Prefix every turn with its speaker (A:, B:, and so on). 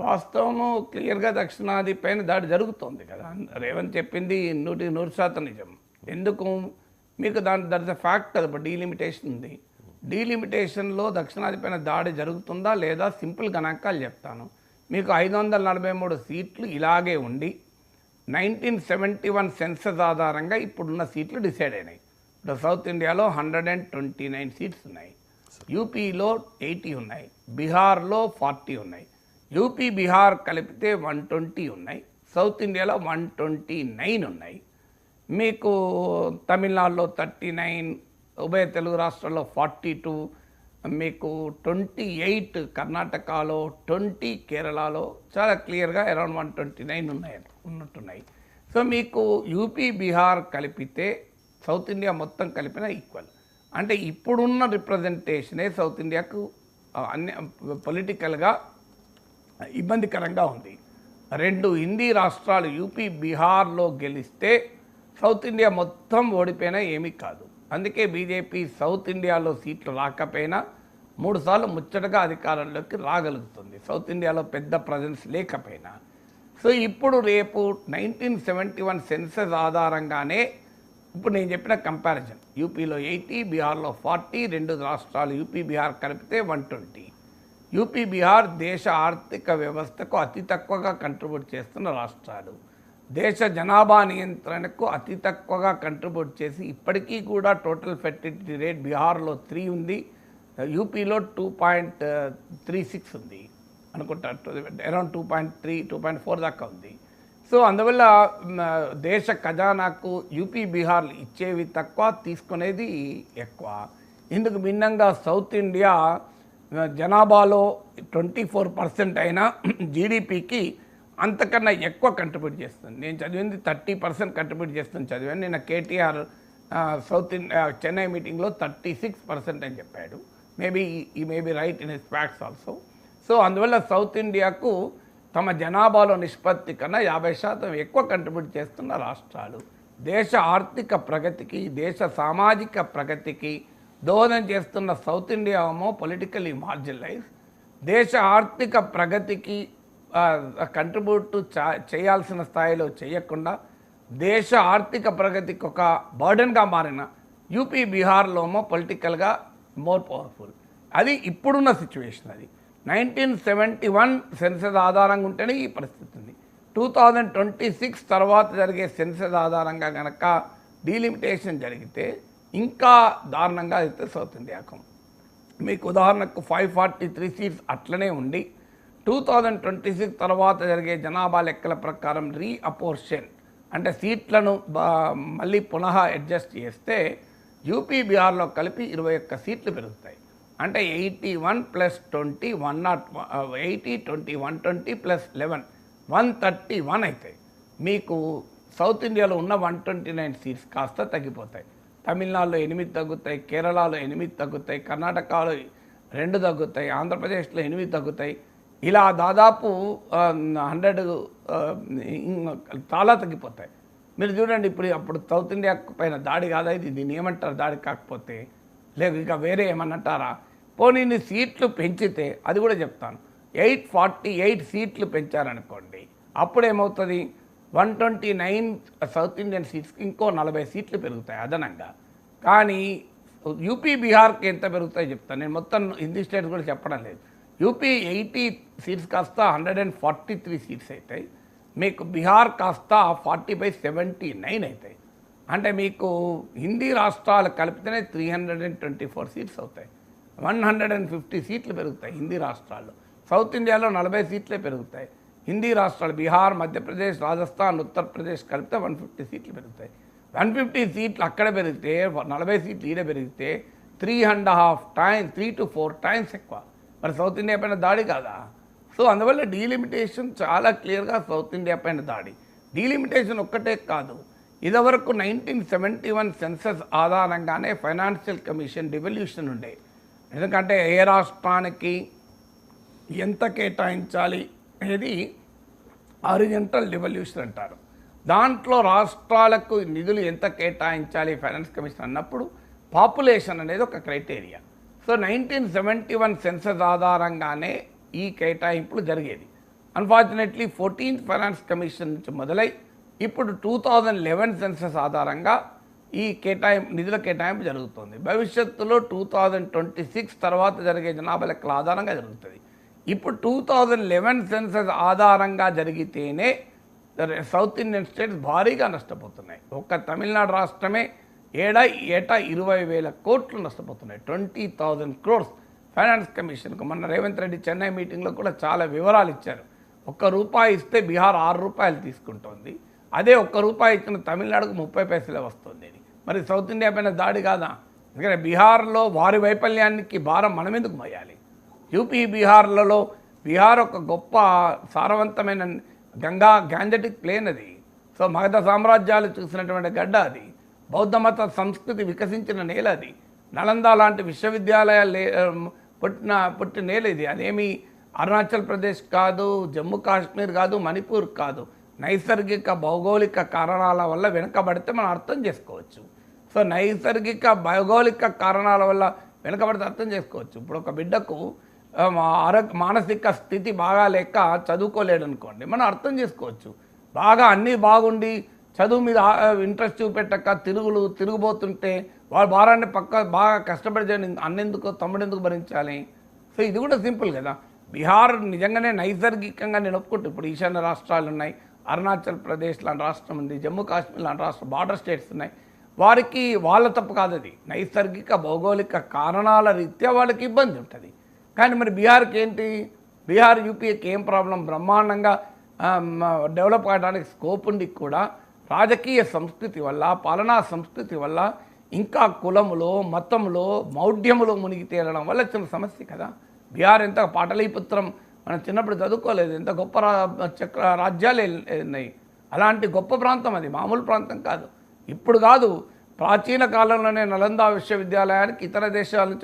A: వాస్తవము క్లియర్గా దక్షిణాది పైన దాడి జరుగుతోంది కదా. రేవంత్ చెప్పింది 100% నిజం. ఎందుకు మీకు దట్ ఇస్ అ ఫ్యాక్ట్ కదా. ఇప్పుడు డీలిమిటేషన్ ఉంది. డీలిమిటేషన్లో దక్షిణాది పైన దాడి జరుగుతుందా లేదా సింపుల్ గణాంకాలు చెప్తాను. మీకు 543 సీట్లు ఇలాగే ఉండి 1971 సెన్సస్ ఆధారంగా ఇప్పుడున్న సీట్లు డిసైడ్ అయినాయి. ఇప్పుడు సౌత్ ఇండియాలో 129 సీట్స్ ఉన్నాయి, యూపీలో 80 ఉన్నాయి, బీహార్లో 40 ఉన్నాయి. యూపీ బీహార్ కలిపితే 120 ఉన్నాయి, సౌత్ ఇండియాలో 129 ఉన్నాయి. మీకు తమిళనాడులో 39, ఉభయ తెలుగు రాష్ట్రాల్లో 42, మీకు 28 కర్ణాటకలో, 20 కేరళలో, చాలా క్లియర్గా అరౌండ్ 129 ఉన్నట్టున్నాయి. సో మీకు యూపీ బీహార్ కలిపితే సౌత్ ఇండియా మొత్తం కలిపిన ఈక్వల్. అంటే ఇప్పుడున్న రిప్రజెంటేషనే సౌత్ ఇండియాకు అన్ని పొలిటికల్గా ఇబ్బందికరంగా ఉంది. 2 హిందీ రాష్ట్రాలు యూపీ బీహార్లో గెలిస్తే సౌత్ ఇండియా మొత్తం ఓడిపోయినా ఏమీ కాదు. అందుకే బీజేపీ సౌత్ ఇండియాలో సీట్లు రాకపోయినా 3 సార్లు ముచ్చటగా అధికారంలోకి రాగలుగుతుంది, సౌత్ ఇండియాలో పెద్ద ప్రజెన్స్ లేకపోయినా. సో ఇప్పుడు రేపు 1971 సెన్సస్ ఆధారంగానే ఇప్పుడు నేను చెప్పిన కంపారిజన్, యూపీలో 80, బీహార్లో 40, 2 రాష్ట్రాలు యూపీ బీహార్ కలిపితే 120. యూపీ బీహార్ దేశ ఆర్థిక వ్యవస్థకు అతి తక్కువగా కంట్రిబ్యూట్ చేస్తున్న రాష్ట్రాలు, దేశ జనాభా నియంత్రణకు అతి తక్కువగా కంట్రిబ్యూట్ చేసి ఇప్పటికీ కూడా టోటల్ ఫెర్టిలిటీ రేట్ బీహార్లో 3 ఉంది, యూపీలో 2.36 ఉంది అనుకుంటా, అరౌండ్ 2.3, 2.4 దాకా ఉంది. సో అందువల్ల దేశ ఖజానాకు యూపీ బీహార్లు ఇచ్చేవి తక్కువ, తీసుకునేది ఎక్కువ. ఇందుకు భిన్నంగా సౌత్ ఇండియా జనాభాలో 24% అయినా జీడిపికి అంతకన్నా ఎక్కువ కంట్రిబ్యూట్ చేస్తుంది. నేను చదివింది 30% కంట్రిబ్యూట్ చేస్తుంది చదివాను. నేను కేటీఆర్ సౌత్ ఇండియా చెన్నై మీటింగ్లో 36% అని చెప్పాడు. మేబీ ఈ maybe right in his facts also. So అందువల్ల సౌత్ ఇండియాకు తమ జనాభాలో నిష్పత్తి కన్నా 50% ఎక్కువ కంట్రిబ్యూట్ చేస్తున్న రాష్ట్రాలు. దేశ ఆర్థిక ప్రగతికి, దేశ సామాజిక ప్రగతికి దోహదం చేస్తున్న సౌత్ ఇండియా ఏమో పొలిటికల్లీ మార్జినలైజ్. దేశ ఆర్థిక ప్రగతికి కంట్రిబ్యూట్ చేయాల్సిన స్థాయిలో చేయకుండా దేశ ఆర్థిక ప్రగతికి ఒక బర్డెన్గా మారిన యూపీ బీహార్లోమో పొలిటికల్గా మోర్ పవర్ఫుల్. అది ఇప్పుడున్న సిచ్యువేషన్. అది 1971 సెన్సస్ ఆధారంగా ఉంటేనే ఈ పరిస్థితి ఉంది. 2026 తర్వాత జరిగే సెన్సస్ ఆధారంగా కనుక డీలిమిటేషన్ జరిగితే ఇంకా దారుణంగా అయితే సౌత్ ఇండియాకు. మీకు ఉదాహరణకు 543 సీట్స్ అట్లనే ఉండి 2026 తర్వాత జరిగే జనాభా లెక్కల ప్రకారం రీఅపోర్షన్ అంటే సీట్లను మళ్ళీ పునః అడ్జస్ట్ చేస్తే యూపీ బీహార్లో కలిపి 21 సీట్లు పెరుగుతాయి. అంటే 81 + 20 80, 20, 120 + 11 131 అవుతాయి. మీకు సౌత్ ఇండియాలో ఉన్న 129 సీట్స్ కాస్త తగ్గిపోతాయి. తమిళనాడులో 8 తగ్గుతాయి, కేరళలో 8 తగ్గుతాయి, కర్ణాటకలో 2 తగ్గుతాయి, ఆంధ్రప్రదేశ్లో 8 తగ్గుతాయి. ఇలా దాదాపు 100 చాలా తగ్గిపోతాయి. మీరు చూడండి, అప్పుడు సౌత్ ఇండియా పైన దాడి కాదా ఇది? దీన్ని ఏమంటారు దాడి కాకపోతే? లేదు ఇక వేరే ఏమన్నంటారా? పోనీ సీట్లు పెంచితే అది కూడా చెప్తాను. 848 సీట్లు పెంచారనుకోండి, అప్పుడేమవుతుంది? 129 సౌత్ ఇండియన్ సీట్స్కి ఇంకో 40 సీట్లు పెరుగుతాయి అదనంగా. కానీ యూపీ బీహార్కి ఎంత పెరుగుతాయో చెప్తాను. నేను మొత్తం హిందీ స్టేట్స్ కూడా చెప్పడం లేదు. యూపీ 80 సీట్స్ కాస్త 143 సీట్స్ అవుతాయి. మీకు బీహార్ కాస్త 40/79 అవుతాయి. అంటే మీకు హిందీ రాష్ట్రాలు కలిపితేనే 324 సీట్స్ అవుతాయి. 150 సీట్లు పెరుగుతాయి హిందీ రాష్ట్రాల్లో. సౌత్ ఇండియాలో 40 సీట్లే పెరుగుతాయి. హిందీ రాష్ట్రాలు బీహార్, మధ్యప్రదేశ్, రాజస్థాన్, ఉత్తరప్రదేశ్ కలిపితే 150 సీట్లు పెరుగుతాయి. 150 సీట్లు అక్కడ పెరిగితే 40 సీట్లు ఈడ పెరిగితే 3.5 టైమ్స్ 3 to 4 టైమ్స్ ఎక్కువ. మరి సౌత్ ఇండియా పైన దాడి కాదా? సో అందువల్ల డీలిమిటేషన్ చాలా క్లియర్గా సౌత్ ఇండియా పైన దాడి. డీలిమిటేషన్ ఒక్కటే కాదు, ఇదివరకు 1971 సెన్సస్ ఆధారంగానే ఫైనాన్షియల్ కమిషన్ డివల్యూషన్ ఉండే. ఎందుకంటే ఏ రాష్ట్రానికి ఎంత కేటాయించాలి అనేది హారిజంటల్ డివల్యూషన్ అంటారు. దాంట్లో రాష్ట్రాలకు నిధులు ఎంత కేటాయించాలి ఫైనాన్స్ కమిషన్ అన్నప్పుడు పాపులేషన్ అనేది ఒక క్రైటీరియా. సో 1971 సెన్సస్ ఆధారంగానే ఈ కేటాయింపులు జరిగేది. అన్ఫార్చునేట్లీ 14th ఫైనాన్స్ కమిషన్ నుంచి మొదలై ఇప్పుడు 2011 సెన్సస్ ఆధారంగా ఈ నిధుల కేటాయింపు జరుగుతుంది. భవిష్యత్తులో 2026 తర్వాత జరిగే జనాభా లెక్కల ఆధారంగా జరుగుతుంది. ఇప్పుడు 2011 సెన్సస్ ఆధారంగా జరిగితేనే సౌత్ ఇండియన్ స్టేట్స్ భారీగా నష్టపోతున్నాయి. ఒక్క తమిళనాడు రాష్ట్రమే ఏటా 20,000 కోట్లు నష్టపోతున్నాయి. 20,000 crores ఫైనాన్స్ కమిషన్కు. మొన్న రేవంత్ రెడ్డి చెన్నై మీటింగ్లో కూడా చాలా వివరాలు ఇచ్చారు. ₹1 ఇస్తే బీహార్ ₹6 తీసుకుంటోంది. అదే ₹1 ఇచ్చిన తమిళనాడుకు 30 పైసలే వస్తుంది. మరి సౌత్ ఇండియా పైన దాడి కాదా? ఎందుకంటే బీహార్లో వారి వైఫల్యానికి భారం మనం ఎందుకు మోయాలి? యూపీ బీహార్లలో బీహార్ ఒక గొప్ప సారవంతమైన గ్యాంజెటిక్ ప్లేన్ అది. సో మగధ సామ్రాజ్యాలు చూసినటువంటి గడ్డ అది. బౌద్ధ మత సంస్కృతి వికసించిన నేల అది. నలంద లాంటి విశ్వవిద్యాలయాలు పుట్టిన నేల ఇది. అదేమి అరుణాచల్ ప్రదేశ్ కాదు, జమ్మూ కాశ్మీర్ కాదు, మణిపూర్ కాదు. నైసర్గిక భౌగోళిక కారణాల వల్ల వెనుకబడితే మనం అర్థం చేసుకోవచ్చు. సో నైసర్గిక భౌగోళిక కారణాల వల్ల వెనుకబడితే అర్థం చేసుకోవచ్చు. ఇప్పుడు ఒక బిడ్డకు మానసిక స్థితి బాగా లేక చదువుకోలేడు అనుకోండి, మనం అర్థం చేసుకోవచ్చు. బాగా అన్నీ బాగుండి చదువు మీద ఇంట్రెస్ట్ చూపెట్టక తిరుగుబోతుంటే వాళ్ళ భారాన్ని బాగా కష్టపడి చేయని అన్నెందుకు తమ్ముడెందుకు భరించాలి? సో ఇది కూడా సింపుల్ కదా. బీహార్ నిజంగానే నైసర్గికంగా నేను ఒప్పుకుంటూ ఇప్పుడు ఈశాన్య రాష్ట్రాలు ఉన్నాయి, అరుణాచల్ ప్రదేశ్ లాంటి రాష్ట్రం ఉంది, జమ్మూ కాశ్మీర్ లాంటి రాష్ట్రం బార్డర్ స్టేట్స్ ఉన్నాయి. వారికి వాళ్ళ తప్పు కాదు, అది నైసర్గిక భౌగోళిక కారణాల రీత్యా వాళ్ళకి ఇబ్బంది ఉంటుంది. కానీ మరి బీహార్కి ఏంటి? బీహార్ యూపీకి ఏం ప్రాబ్లం? బ్రహ్మాండంగా డెవలప్ కావడానికి స్కోప్ ఉండి కూడా రాజకీయ సంస్కృతి వల్ల, పాలనా సంస్కృతి వల్ల, ఇంకా కులములో మతంలో మౌఢ్యములో మునిగి తేలడం వల్ల చిన్న సమస్య కదా. బీహార్ ఎంత పాటలీపుత్రం మనం చిన్నప్పుడు చదువుకోలేదు, ఎంత గొప్ప రాజ్యాలు ఉన్నాయి. అలాంటి గొప్ప ప్రాంతం అది, మామూలు ప్రాంతం కాదు. ఇప్పుడు కాదు, ప్రాచీన కాలంలోనే నలంద విశ్వవిద్యాలయానికి ఇతర దేశాల నుంచి